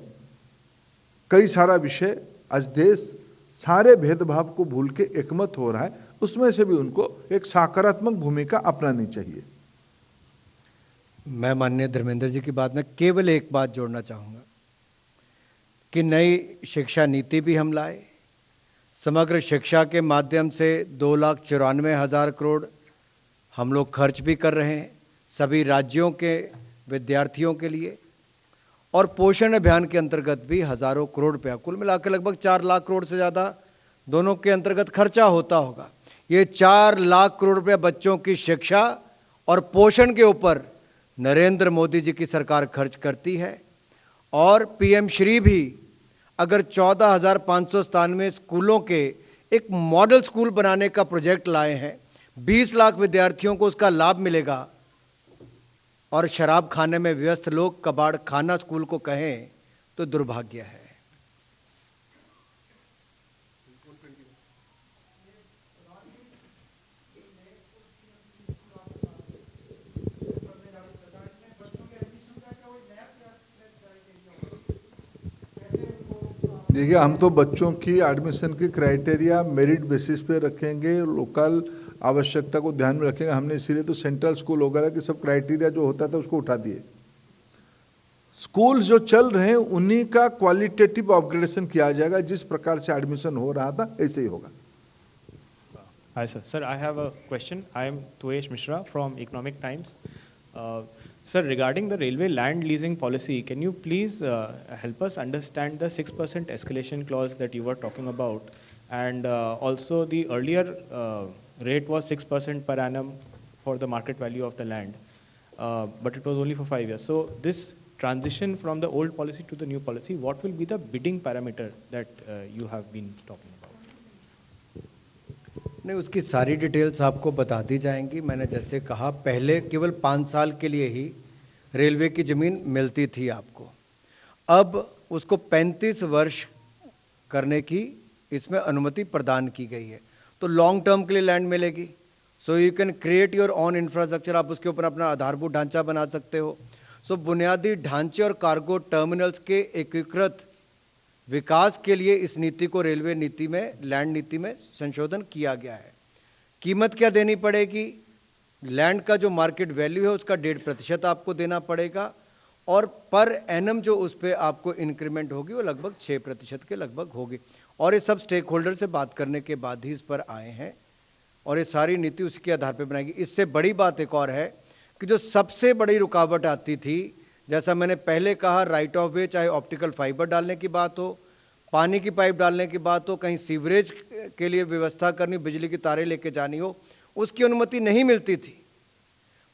कई सारा विषय आज देश सारे भेदभाव को भूल के एकमत हो रहा है, उसमें से भी उनको एक सकारात्मक भूमिका अपनानी चाहिए। मैं माननीय धर्मेंद्र जी की बात में केवल एक बात जोड़ना चाहूँगा कि नई शिक्षा नीति भी हम लाए, समग्र शिक्षा के माध्यम से 2,94,000 करोड़ हम लोग खर्च भी कर रहे हैं सभी राज्यों के विद्यार्थियों के लिए, और पोषण अभियान के अंतर्गत भी हज़ारों करोड़ रुपया, कुल मिलाकर लगभग 4 लाख करोड़ से ज़्यादा दोनों के अंतर्गत खर्चा होता होगा। ये 4 लाख करोड़ रुपया बच्चों की शिक्षा और पोषण के ऊपर नरेंद्र मोदी जी की सरकार खर्च करती है। और पीएम श्री भी अगर 14,597 स्कूलों के एक मॉडल स्कूल बनाने का प्रोजेक्ट लाए हैं, 20 लाख विद्यार्थियों को उसका लाभ मिलेगा, और शराब खाने में व्यस्त लोग कबाड़ खाना स्कूल को कहें तो दुर्भाग्य है। देखिए, हम तो बच्चों की एडमिशन की क्राइटेरिया मेरिट बेसिस पे रखेंगे, लोकल आवश्यकता को ध्यान में रखेंगे। हमने इसीलिए तो सेंट्रल स्कूल वगैरह की सब क्राइटेरिया जो होता था उसको उठा दिए। स्कूल जो चल रहे हैं उन्हीं का क्वालिटेटिव अपग्रेडेशन किया जाएगा। जिस प्रकार से एडमिशन हो रहा था ऐसे ही होगा। Hi sir. Sir, I have a question. I am Tuesh Mishra from Economic Times. Sir, regarding the railway land leasing policy, can you please help us understand the 6% escalation clause that you were talking about? And also the earlier rate was 6% per annum for the market value of the land, but it was only for 5 years. So this transition from the old policy to the new policy, what will be the bidding parameter that you have been talking about? नहीं, उसकी सारी details आपको बता दी जाएंगी। मैंने जैसे कहा, पहले केवल 5 साल के लिए ही रेलवे की ज़मीन मिलती थी आपको, अब उसको 35 वर्ष करने की इसमें अनुमति प्रदान की गई है। तो लॉन्ग टर्म के लिए लैंड मिलेगी। So you can create your on infrastructure, आप उसके ऊपर अपना आधारभूत ढांचा बना सकते हो। सो बुनियादी ढांचे और कार्गो टर्मिनल्स के एकीकृत विकास के लिए इस नीति को रेलवे नीति में, लैंड नीति में संशोधन किया गया है। कीमत क्या देनी पड़ेगी? लैंड का जो मार्केट वैल्यू है उसका 1.5% आपको देना पड़ेगा, और पर एनम जो उस पर आपको इंक्रीमेंट होगी वो लगभग 6% के लगभग होगी। और ये सब स्टेक होल्डर से बात करने के बाद ही इस पर आए हैं, और ये सारी नीति उसके आधार पर बनाएगी। इससे बड़ी बात एक और है कि जो सबसे बड़ी रुकावट आती थी, जैसा मैंने पहले कहा, राइट ऑफ वे, चाहे ऑप्टिकल फाइबर डालने की बात हो, पानी की पाइप डालने की बात हो, कहीं सीवरेज के लिए व्यवस्था करनी, बिजली की तारें लेके जानी हो, उसकी अनुमति नहीं मिलती थी।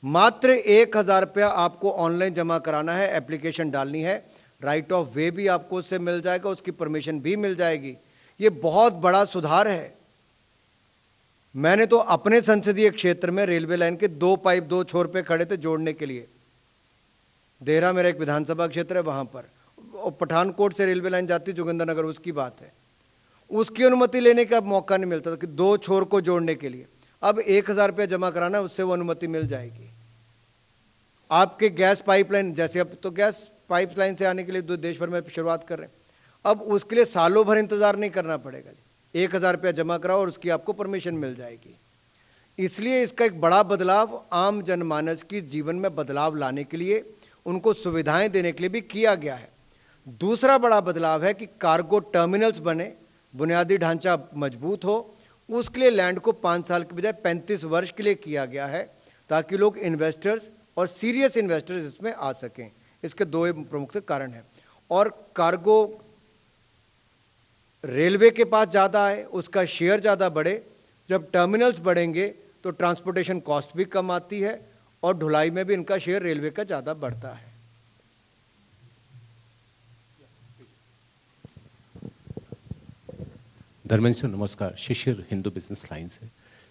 मात्र 1,000 रुपया आपको ऑनलाइन जमा कराना है, एप्लीकेशन डालनी है, राइट ऑफ वे भी आपको उससे मिल जाएगा, उसकी परमिशन भी मिल जाएगी। ये बहुत बड़ा सुधार है। मैंने तो अपने संसदीय क्षेत्र में रेलवे लाइन के 2 पाइप 2 छोर पे खड़े थे जोड़ने के लिए। देहरा मेरा एक विधानसभा क्षेत्र है, वहाँ पर पठानकोट से रेलवे लाइन जाती, जोगिंद्रनगर, उसकी बात है, उसकी अनुमति लेने का मौका नहीं मिलता था कि 2 छोर को जोड़ने के लिए। अब 1,000 रुपया जमा कराना, उससे वो अनुमति मिल जाएगी। आपके गैस पाइपलाइन, जैसे अब तो गैस पाइपलाइन से आने के लिए देश भर में शुरुआत कर रहे हैं, अब उसके लिए सालों भर इंतजार नहीं करना पड़ेगा। 1,000 रुपया जमा कराओ और उसकी आपको परमिशन मिल जाएगी। इसलिए इसका एक बड़ा बदलाव आम जनमानस की जीवन में बदलाव लाने के लिए, उनको सुविधाएं देने के लिए भी किया गया है। दूसरा बड़ा बदलाव है कि कार्गो टर्मिनल्स बने, बुनियादी ढांचा मजबूत हो, उसके लिए लैंड को 5 साल के बजाय 35 वर्ष के लिए किया गया है, ताकि लोग इन्वेस्टर्स और सीरियस इन्वेस्टर्स इसमें आ सकें। इसके 2 प्रमुख कारण हैं। और कार्गो रेलवे के पास ज़्यादा है, उसका शेयर ज़्यादा बढ़े। जब टर्मिनल्स बढ़ेंगे तो ट्रांसपोर्टेशन कॉस्ट भी कम आती है, और ढुलाई में भी इनका शेयर रेलवे का ज़्यादा बढ़ता है। धर्मेंद्र सर नमस्कार, शिशिर हिंदू बिजनेस लाइन से।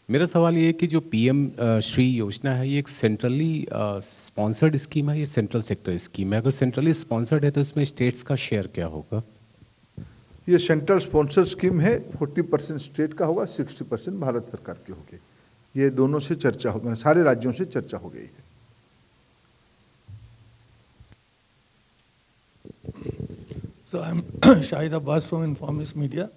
मेरा सवाल ये है कि जो पीएम श्री योजना है ये एक सेंट्रली स्पॉन्सर्ड स्कीम है, ये सेंट्रल सेक्टर स्कीम है? अगर सेंट्रली स्पॉन्सर्ड है तो इसमें स्टेट्स का शेयर क्या होगा? ये सेंट्रल स्पॉन्सर स्कीम है, 40% स्टेट का होगा, 60% भारत सरकार की होगी। ये दोनों से चर्चा हो, सारे राज्यों से चर्चा हो गई है। So I'm Shahid Abbas from Informis Media.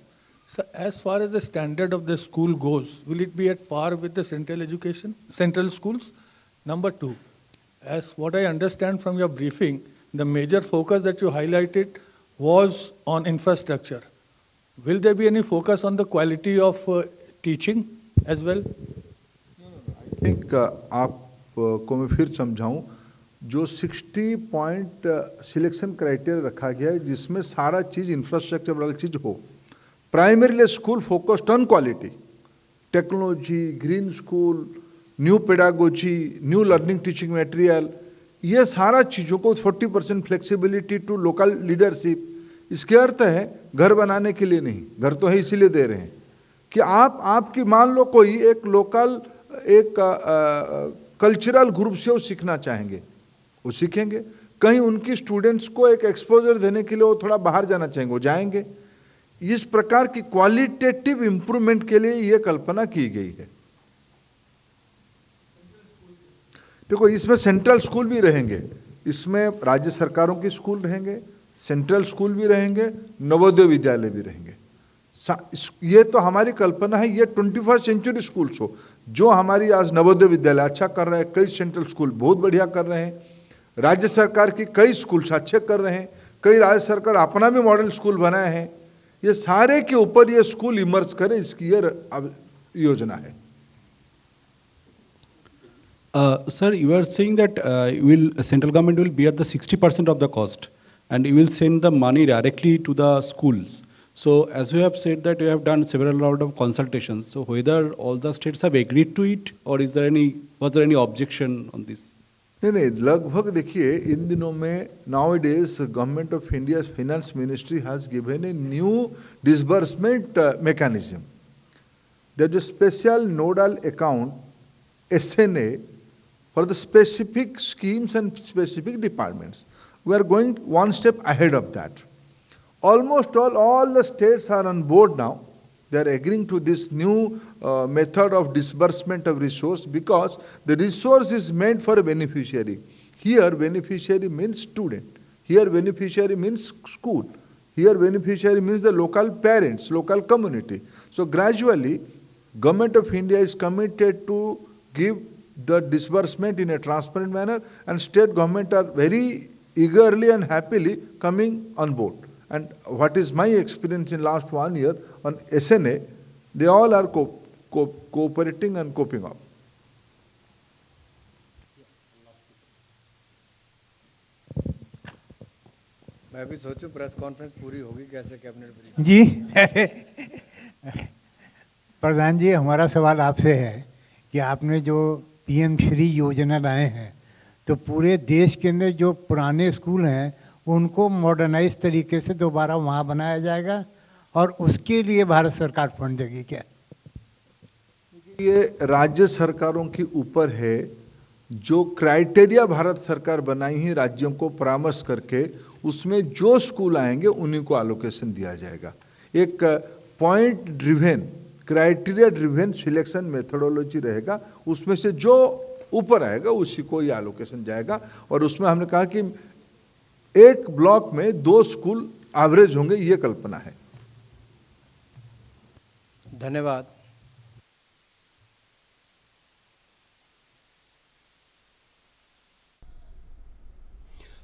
So as far as the standard of the school goes, will it be at par with the central schools? Number two, as what I understand from your briefing, the major focus that you highlighted was on infrastructure. Will there be any focus on the quality of teaching as well? I think आपको मैं फिर समझाऊं, जो 60 point selection criteria रखा गया है जिसमें सारा चीज़ इंफ्रास्ट्रक्चर वाली चीज़ हो। Primarily school focused on quality, technology, green school, new pedagogy, new learning teaching material, ये सारा चीज़ों को 40% फ्लेक्सिबिलिटी टू लोकल लीडरशिप। इसके अर्थ है घर बनाने के लिए नहीं, घर तो है इसीलिए दे रहे हैं कि आपकी मान लो कोई एक लोकल एक कल्चरल ग्रुप से वो सीखना चाहेंगे, वो सीखेंगे। कहीं उनकी स्टूडेंट्स को एक एक्सपोजर देने के लिए वो थोड़ा बाहर जाना चाहेंगे, वो जाएंगे। इस प्रकार की क्वालिटेटिव इंप्रूवमेंट के लिए ये कल्पना की गई है। देखो, इसमें सेंट्रल स्कूल भी रहेंगे, इसमें राज्य सरकारों के स्कूल रहेंगे, सेंट्रल स्कूल भी रहेंगे, नवोदय विद्यालय भी रहेंगे। ये तो हमारी कल्पना है, ये 21st सेंचुरी स्कूल्स हो। जो हमारी आज नवोदय विद्यालय अच्छा कर रहे हैं, कई सेंट्रल स्कूल बहुत बढ़िया कर रहे हैं, राज्य सरकार की कई स्कूल्स अच्छे कर रहे हैं, कई राज्य सरकार अपना भी मॉडल स्कूल बनाए हैं। ये सारे के ऊपर ये स्कूल इमर्ज करे, इसकी ये योजना है। Sir, you are saying that central government will bear the 60% of the cost, and you will send the money directly to the schools. So, as you have said that you have done several round of consultations. So, whether all the states have agreed to it, or was there any objection on this? नहीं, लगभग देखिए इन दिनों में nowadays government of India finance ministry has given a new disbursement mechanism. There is a special nodal account SNA for the specific schemes and specific departments. We are going one step ahead of that. Almost all the states are on board now. They are agreeing to this new method of disbursement of resource, because the resource is meant for a beneficiary. Here beneficiary means student. Here beneficiary means school. Here beneficiary means the local parents, local community. So gradually, Government of India is committed to give the disbursement in a transparent manner, and state government are very eagerly and happily coming on board. And what is my experience in last 1 year on SNA, they all are cooperating and coping up. मैं भी सोचूं press conference पूरी होगी कैसे cabinet briefing. जी प्रधान जी, हमारा सवाल आपसे है कि आपने जो पीएम श्री योजना लाए हैं, तो पूरे देश के अंदर जो पुराने स्कूल हैं उनको मॉडर्नाइज तरीके से दोबारा वहाँ बनाया जाएगा, और उसके लिए भारत सरकार फंड देगी क्या? ये राज्य सरकारों के ऊपर है। जो क्राइटेरिया भारत सरकार बनाई है राज्यों को परामर्श करके, उसमें जो स्कूल आएंगे उन्हीं को एलोकेशन दिया जाएगा। एक point driven, criteria driven selection methodology रहेगा, उसमें से जो ऊपर आएगा उसी को ये एलोकेशन जाएगा। और उसमें हमने कहा कि एक ब्लॉक में 2 स्कूल एवरेज होंगे, ये कल्पना है। धन्यवाद।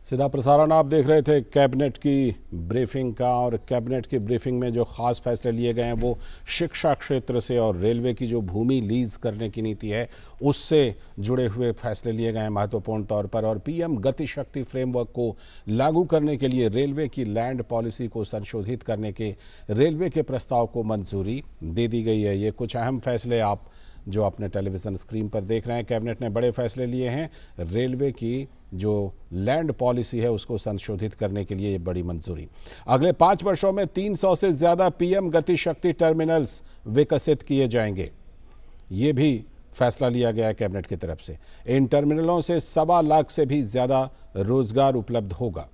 सीधा प्रसारण आप देख रहे थे कैबिनेट की ब्रीफिंग का, और कैबिनेट की ब्रीफिंग में जो खास फैसले लिए गए हैं वो शिक्षा क्षेत्र से और रेलवे की जो भूमि लीज करने की नीति है उससे जुड़े हुए फैसले लिए गए हैं महत्वपूर्ण तौर पर। और पीएम गति शक्ति फ्रेमवर्क को लागू करने के लिए रेलवे की लैंड पॉलिसी को संशोधित करने के रेलवे के प्रस्ताव को मंजूरी दे दी गई है। ये कुछ अहम फैसले आप जो अपने टेलीविज़न स्क्रीन पर देख रहे हैं, कैबिनेट ने बड़े फैसले लिए हैं। रेलवे की जो लैंड पॉलिसी है उसको संशोधित करने के लिए ये बड़ी मंजूरी। अगले 5 वर्षों में 300 से ज़्यादा पीएम गति शक्ति टर्मिनल्स विकसित किए जाएंगे। ये भी फैसला लिया गया है कैबिनेट की तरफ से। इन टर्मिनलों से 1.25 लाख से भी ज़्यादा रोजगार उपलब्ध होगा।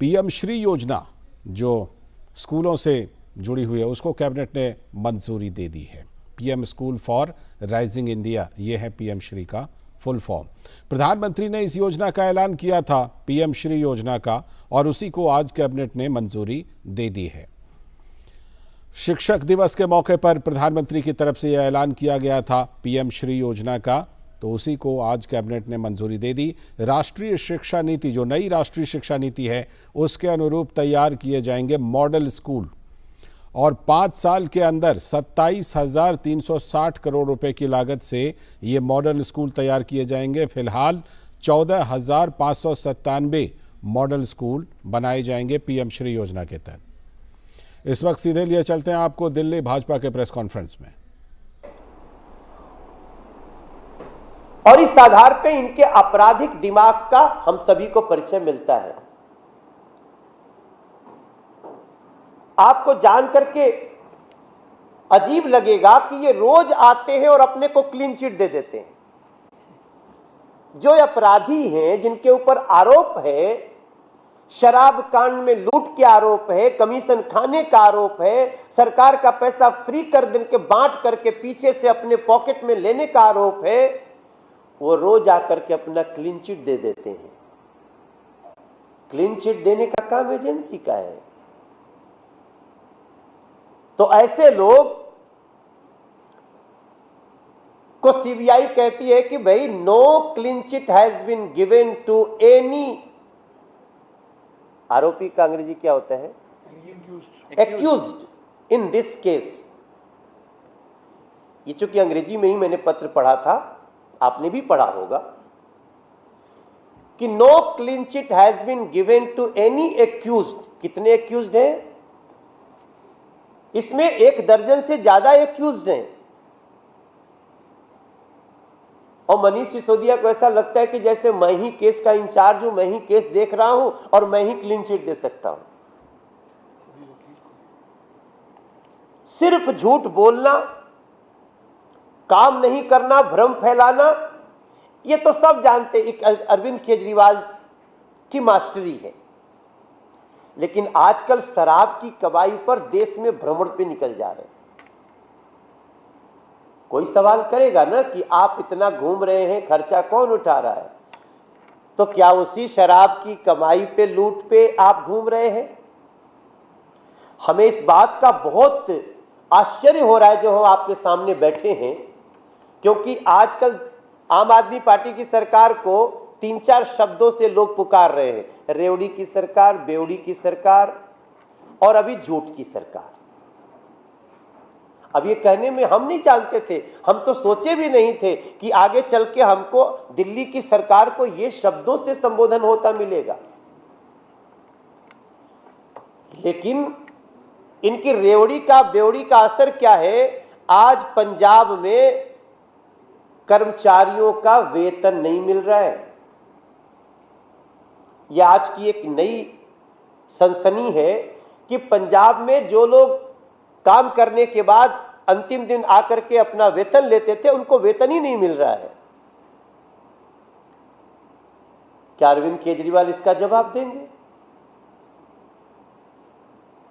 पीएम श्री योजना जो स्कूलों से जुड़ी हुई है उसको कैबिनेट ने मंजूरी दे दी है। PM school for rising India, ये है पीएम श्री का फुल फॉर्म। प्रधानमंत्री ने इस योजना का ऐलान किया था, पीएम श्री योजना का, और उसी को आज कैबिनेट ने मंजूरी दे दी है। शिक्षक दिवस के मौके पर प्रधानमंत्री की तरफ से यह ऐलान किया गया था पीएम श्री योजना का, तो उसी को आज कैबिनेट ने मंजूरी दे दी। राष्ट्रीय शिक्षा नीति, जो नई राष्ट्रीय शिक्षा नीति है, उसके अनुरूप तैयार किए जाएंगे मॉडल स्कूल, और 5 साल के अंदर 27,360 करोड़ रुपए की लागत से ये मॉडल स्कूल तैयार किए जाएंगे। फिलहाल 14,597 मॉडल स्कूल बनाए जाएंगे पीएम श्री योजना के तहत। इस वक्त सीधे लिए चलते हैं आपको दिल्ली भाजपा के प्रेस कॉन्फ्रेंस में। और इस आधार पे इनके आपराधिक दिमाग का हम सभी को परिचय मिलता है। आपको जान करके अजीब लगेगा कि ये रोज आते हैं और अपने को क्लीन चिट दे देते हैं। जो अपराधी हैं, जिनके ऊपर आरोप है, शराब कांड में लूट के आरोप है, कमीशन खाने का आरोप है, सरकार का पैसा फ्री कर दे के बांट करके पीछे से अपने पॉकेट में लेने का आरोप है, वो रोज आकर के अपना क्लीन चिट दे देते हैं। क्लीन चिट देने का काम एजेंसी का है। तो ऐसे लोग को सीबीआई कहती है कि भाई no clean chit has been given to any, आरोपी का अंग्रेजी क्या होता है? Accused in this case. ये चूंकि अंग्रेजी में ही मैंने पत्र पढ़ा था, आपने भी पढ़ा होगा कि no clean chit has been given to any accused. कितने एक्यूज्ड हैं? इसमें 1 दर्जन से ज्यादा एक्यूज्ड हैं। और मनीष सिसोदिया को ऐसा लगता है कि जैसे मैं ही केस का इंचार्ज हूं, मैं ही केस देख रहा हूं और मैं ही क्लीन चिट दे सकता हूं। सिर्फ झूठ बोलना, काम नहीं करना, भ्रम फैलाना, ये तो सब जानते एक अरविंद केजरीवाल की मास्टरी है। लेकिन आजकल शराब की कमाई पर देश में भ्रमण पे निकल जा रहे हैं। कोई सवाल करेगा ना कि आप इतना घूम रहे हैं, खर्चा कौन उठा रहा है? तो क्या उसी शराब की कमाई पे, लूट पे आप घूम रहे हैं? हमें इस बात का बहुत आश्चर्य हो रहा है जो हम आपके सामने बैठे हैं, क्योंकि आजकल आम आदमी पार्टी की सरकार को 3-4 शब्दों से लोग पुकार रहे हैं। रेवड़ी की सरकार, बेवड़ी की सरकार और अभी झूठ की सरकार। अब ये कहने में हम नहीं जानते थे, हम तो सोचे भी नहीं थे कि आगे चल के हमको दिल्ली की सरकार को ये शब्दों से संबोधन होता मिलेगा। लेकिन इनकी रेवड़ी का, बेवड़ी का असर क्या है? आज पंजाब में कर्मचारियों का वेतन नहीं मिल रहा है। यह आज की एक नई सनसनी है कि पंजाब में जो लोग काम करने के बाद अंतिम दिन आकर के अपना वेतन लेते थे, उनको वेतन ही नहीं मिल रहा है। क्या अरविंद केजरीवाल इसका जवाब देंगे?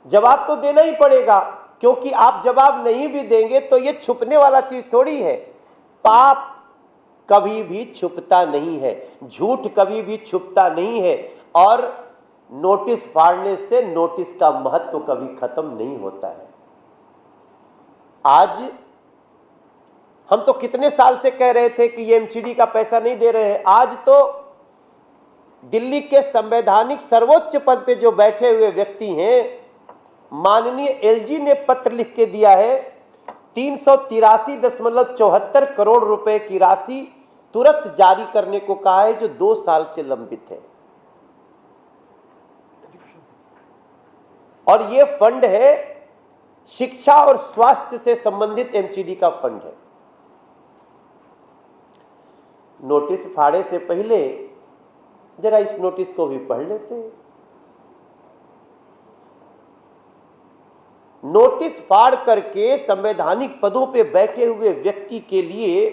जवाब तो देना ही पड़ेगा, क्योंकि आप जवाब नहीं भी देंगे तो ये छुपने वाला चीज थोड़ी है। पाप कभी भी छुपता नहीं है, झूठ कभी भी छुपता नहीं है, और नोटिस फाड़ने से नोटिस का महत्व कभी खत्म नहीं होता है। आज हम तो कितने साल से कह रहे थे कि ये एमसीडी का पैसा नहीं दे रहे हैं। आज तो दिल्ली के संवैधानिक सर्वोच्च पद पे जो बैठे हुए व्यक्ति हैं, माननीय एलजी ने पत्र लिख के दिया है 383.74 करोड़ रुपए की राशि तुरंत जारी करने को कहा है, जो 2 साल से लंबित है। और ये फंड है शिक्षा और स्वास्थ्य से संबंधित एमसीडी का फंड है। नोटिस फाड़े से पहले जरा इस नोटिस को भी पढ़ लेते हैं। नोटिस फाड़ करके संवैधानिक पदों पे बैठे हुए व्यक्ति के लिए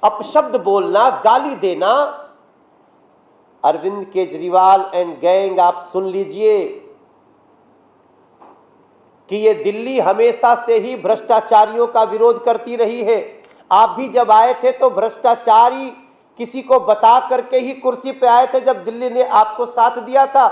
अपशब्द बोलना, गाली देना, अरविंद केजरीवाल एंड गैंग, आप सुन लीजिए कि ये दिल्ली हमेशा से ही भ्रष्टाचारियों का विरोध करती रही है। आप भी जब आए थे तो भ्रष्टाचारी किसी को बता करके ही कुर्सी पे आए थे जब दिल्ली ने आपको साथ दिया था।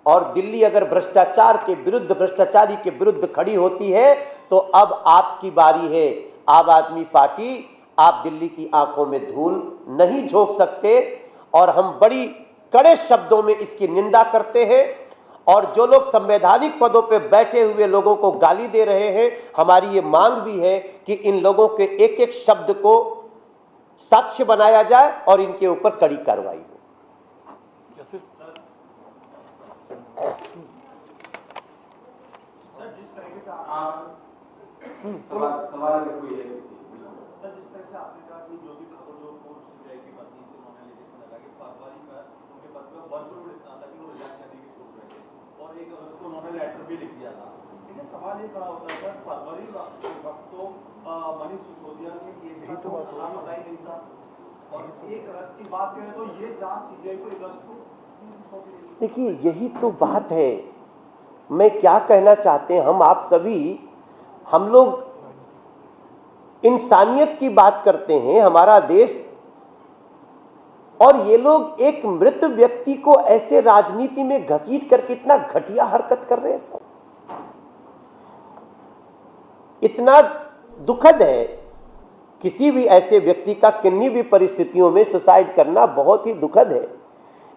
और दिल्ली अगर भ्रष्टाचार के विरुद्ध, भ्रष्टाचारी के विरुद्ध खड़ी होती है तो अब आपकी बारी है। आम आदमी पार्टी, आप दिल्ली की आंखों में धूल नहीं झोंक सकते और हम बड़ी कड़े शब्दों में इसकी निंदा करते हैं। और जो लोग संवैधानिक पदों पे बैठे हुए लोगों को गाली दे रहे हैं, हमारी ये मांग भी है कि इन लोगों के एक एक शब्द को साक्ष्य बनाया जाए और इनके ऊपर कड़ी कार्रवाई हो। सवाल अगर कोई है सर, जिस तरह से आपने कहा कि जो भी खबर जो सीबीआई की पत्नी थी उन्होंने एलिगेशन लगा कि फरवरी में उनके पद पर वर्चुअल इतना था कि वो रिजाइन करने की सोच रहे थे और 1 अगस्त को उन्होंने लेटर भी लिख दिया था। लेकिन सवाल ये खड़ा होता है सर, फरवरी वक्त तो मनीष सिसोदिया के केस का तो पता ही नहीं था और 1 अगस्त की बात करें तो ये जांच सीबीआई को 1 अगस्त को। देखिए, यही तो बात है। मैं क्या कहना चाहते हैं, हम आप सभी, हम लोग इंसानियत की बात करते हैं, हमारा देश, और ये लोग एक मृत व्यक्ति को ऐसे राजनीति में घसीट करके इतना घटिया हरकत कर रहे हैं। सब इतना दुखद है। किसी भी ऐसे व्यक्ति का किन्हीं भी परिस्थितियों में सुसाइड करना बहुत ही दुखद है,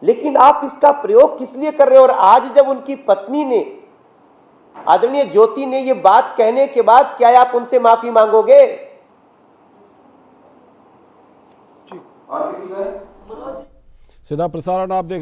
लेकिन आप इसका प्रयोग किस लिए कर रहे हो? और आज जब उनकी पत्नी ने, आदरणीय ज्योति ने ये बात कहने के बाद, क्या आप उनसे माफी मांगोगे? सीधा प्रसारण आप देख